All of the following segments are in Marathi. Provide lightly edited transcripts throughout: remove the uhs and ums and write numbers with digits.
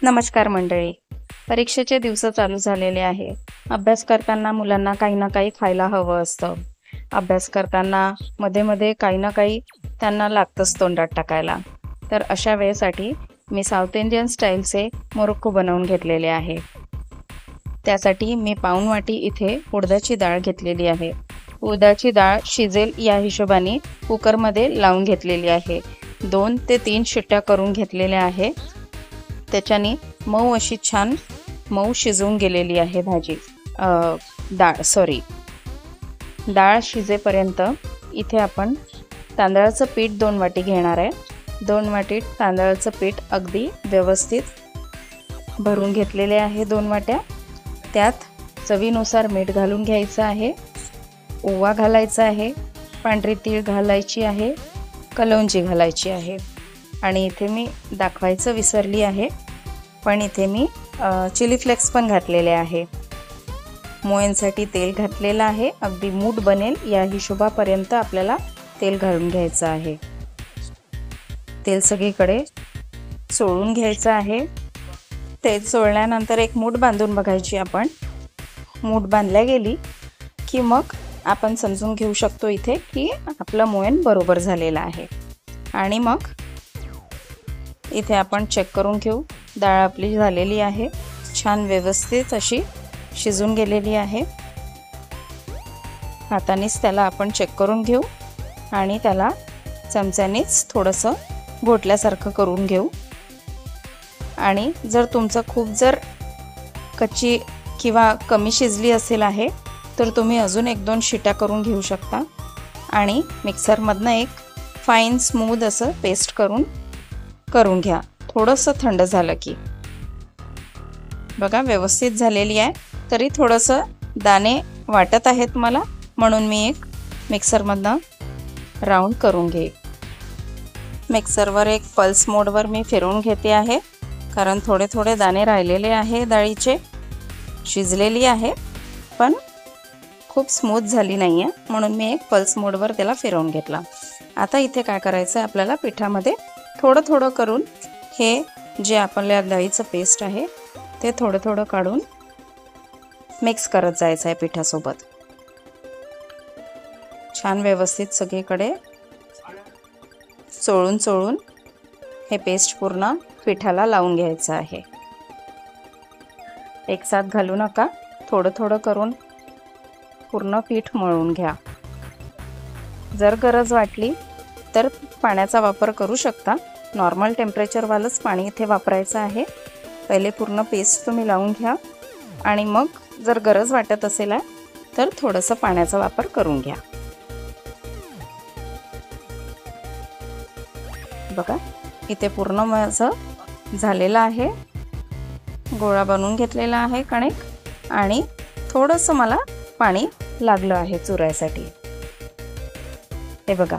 नमस्कार मंडळी. परीक्षेचे दिवस चालू झालेले आहे. अभ्यास करताना मुलांना काही ना काही खायला हवं असतं. अभ्यास करताना मध्ये काही ना काही त्यांना लागतंच तोंडात टाकायला. तर अशा वेळेसाठी मी साऊथ इंडियन स्टाईलचे मुरुक्कू बनवून घेतलेले आहे. त्यासाठी मी पाऊण वाटी इथे उडदाची डाळ घेतलेली आहे. उडदाची डाळ शिजेल या हिशोबाने कुकरमध्ये लावून घेतलेली आहे. 2 ते 3 शिट्ट्या करून घेतलेल्या आहे. त्याच्याने मऊ अशी छान मऊ शिजवून गेलेली आहे भाजी. डाळ शिजेपर्यंत इथे आपण तांदळाचं पीठ 2 वाटी घेणार आहे. 2 वाटी तांदळाचं पीठ अगदी व्यवस्थित भरून घेतलेले आहे. 2 वाट्या. त्यात चवीनुसार मीठ घालून घ्यायचं आहे. ओवा घालायचा आहे. पांढरी तीळ घालायची आहे. कलौंजी घालायची आहे. आणि इथे मी दाखवायचं विसरली आहे, पण इथे मी चिली फ्लेक्स पण घातलेले आहे. मोहनसाठी तेल घातलेलं आहे. अगदी मूठ बनेल या हिशोबापर्यंत आपल्याला तेल घालून घ्यायचं आहे. तेल सगळीकडे चोळून घ्यायचं आहे. तेल चोळल्यानंतर एक मूठ बांधून बघायची आपण. मूठ बांधल्या गेली की मग आपण समजून घेऊ शकतो इथे की आपलं मोहन बरोबर झालेलं आहे. आणि मग इथे आपण चेक करून घेऊ. डाळ आपली झालेली आहे. छान व्यवस्थित अशी शिजून गेलेली आहे. हातानेच त्याला आपण चेक करून घेऊ आणि त्याला चमच्यानेच थोडंसं घोटल्यासारखं करून घेऊ. आणि जर तुमचं खूप कच्ची किंवा कमी शिजली असेल आहे तर तुम्ही अजून 1-2 शिट्या करून घेऊ शकता. आणि मिक्सरमधनं एक फाईन स्मूथ असं पेस्ट करून घ्या. थोडंसं थंड झालं की बघा व्यवस्थित झालेली आहे. तरी थोडंसं दाणे वाटत आहेत मला, म्हणून मी एक मिक्सरमधनं राऊंड करून घे. मिक्सरवर एक पल्स मोडवर मी फिरवून घेते आहे, कारण थोडे दाणे राहिलेले आहे. डाळीचे शिजलेली आहे पण खूप स्मूथ झाली नाही आहे, म्हणून मी एक पल्स मोडवर त्याला फिरवून घेतला. आता इथे काय करायचं आहे आपल्याला, पिठामध्ये थोडं करून हे जे आपल्या डाळीचं पेस्ट आहे ते थोडं काढून मिक्स करत जायचं आहे पिठासोबत. छान व्यवस्थित सगळीकडे चोळून हे पेस्ट पूर्ण पिठाला लावून घ्यायचं आहे. एकसाथ घालू नका. थोडं करून पूर्ण पीठ मळून घ्या. जर गरज वाटली तर पाण्याचा वापर करू शकता. नॉर्मल टेम्परेचरवालंच पाणी इथे वापरायचं आहे. पहिले पूर्ण पेस्ट तुम्ही लावून घ्या आणि मग जर गरज वाटत असेल तर थोडंसं पाण्याचा वापर करून घ्या. बघा इथे पूर्ण माझं झालेलं आहे. गोळा बनवून घेतलेला आहे कणिक, आणि थोडंसं मला पाणी लागलं आहे चुरायसाठी. हे बघा,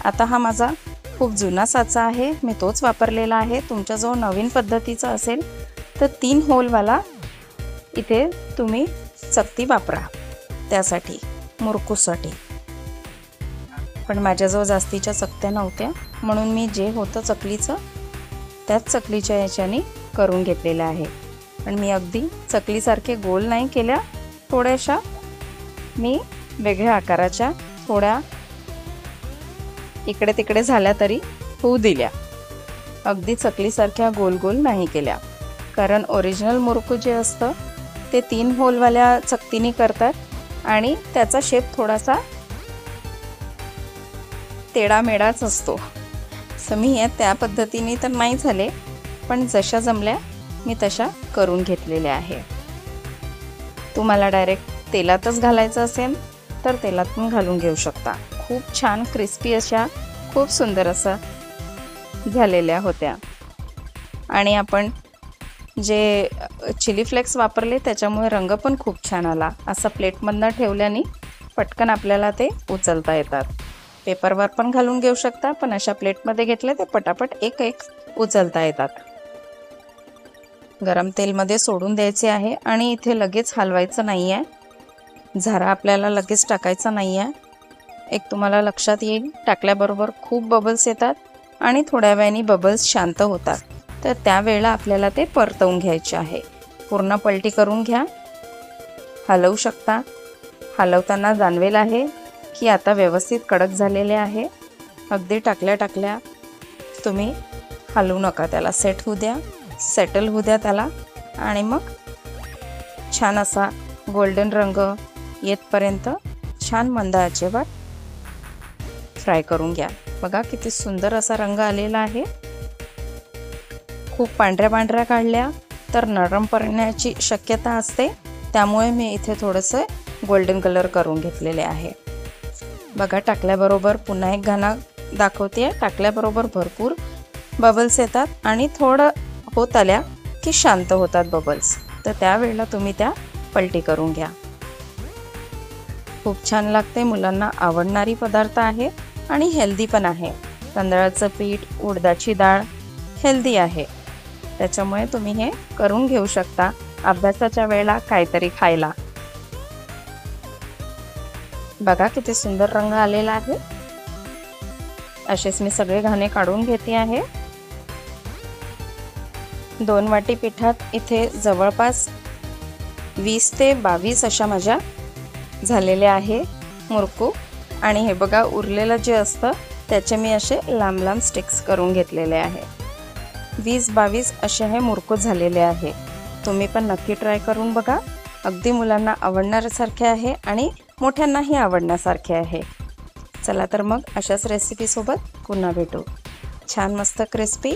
आता हा माझा खूप जुना साचा आहे, मी तोच वापरलेला आहे. तुमच्याजवळ नवीन पद्धतीचा असेल तर 3 होलवाला इथे तुम्ही चकती वापरा त्यासाठी, मुरकूसाठी. पण माझ्याजवळ जास्तीच्या चकत्या नव्हत्या, म्हणून मी जे होतं चकलीचं त्याच चकलीच्या याच्याने करून घेतलेलं आहे. पण मी अगदी चकलीसारखे गोल नाही केल्या. थोड्याशा मी वेगळ्या आकाराच्या, थोड्या इकडे तिकडे झाल्या तरी होऊ दिल्या. अगदी चकलीसारख्या गोल नाही केल्या, कारण ओरिजिनल मुरकू जे असतं ते 3 होलवाल्या चकतीने करतात आणि त्याचा शेप थोडासा तेडामेडाच असतो. सो मी त्या पद्धतीने तर नाही झाले, पण जशा जमल्या मी तशा करून घेतलेल्या आहे. तुम्हाला डायरेक्ट तेलातच घालायचं असेल तर तेलात पण घालून घेऊ शकता. खूप छान क्रिस्पी अशा, खूप सुंदर असं झालेल्या होत्या. आणि आपण जे चिली फ्लेक्स वापरले त्याच्यामुळे रंग पण खूप छान आला. असं प्लेटमधनं ठेवल्याने पटकन आपल्याला ते उचलता येतात. पेपरवर पण घालून घेऊ शकता, पण अशा प्लेटमध्ये घेतले ते पटापट एक उचलता येतात. गरम तेलमध्ये सोडून द्यायचे आहे आणि इथे लगेच हलवायचं नाही आहे. झारा आपल्याला लगेच टाकायचा नाही आहे. एक तुम्हाला लक्षात येईल, टाकल्याबरोबर खूप बबल्स येतात आणि थोड्या वेळाने बबल्स शांत होतात. तर त्यावेळेला आपल्याला ते परतवून घ्यायचे आहे. पूर्ण पलटी करून घ्या. हलवू शकता. हलवताना जाणवेल आहे की आता व्यवस्थित कडक झालेले आहे. अगदी टाकल्या तुम्ही हलवू नका, त्याला सेट होऊ द्या, सेटल होऊ द्या त्याला. आणि मग छान असा गोल्डन रंग येतपर्यंत छान मंद आचेवर फ्राय करून घ्या. बघा किती सुंदर असा रंग आलेला आहे. खूप पांढऱ्या काढल्या तर नरम पडण्याची शक्यता असते, त्यामुळे मी इथे थोडंसं गोल्डन कलर करून घेतलेले आहे. बघा टाकल्याबरोबर पुन्हा एक घाना दाखवते. टाकल्याबरोबर भरपूर बबल्स येतात आणि थोडं होत आल्या की शांत होतात बबल्स, तर त्यावेळेला तुम्ही त्या पलटी करून घ्या. खूप छान लागते, मुलांना आवडणारी पदार्थ आहे आणि हेल्दी पण आहे. तांदळाचं पीठ, उडदाची डाळ हेल्दी आहे, त्याच्यामुळे तुम्ही हे करून घेऊ शकता अभ्यासाच्या वेळेला काहीतरी खायला. बघा किती सुंदर रंग आलेला आहे. असेच मी सगळे घाणे काढून घेते आहे. 2 वाटी पिठात इथे जवळपास 20 ते 22 अशा माझ्या झालेल्या आहे मुरकू. आणि हे बघा उरलेलं जे असतं त्याचे मी असे लांब स्टिक्स करून घेतलेले आहे. 20-22 असे हे मुरकू झालेले आहे. तुम्ही पण नक्की ट्राय करून बघा. अगदी मुलांना आवडण्यासारखे आहे आणि मोठ्यांनाही आवडण्यासारखे आहे. चला तर मग अशाच रेसिपीसोबत पुन्हा भेटू. छान मस्त क्रिस्पी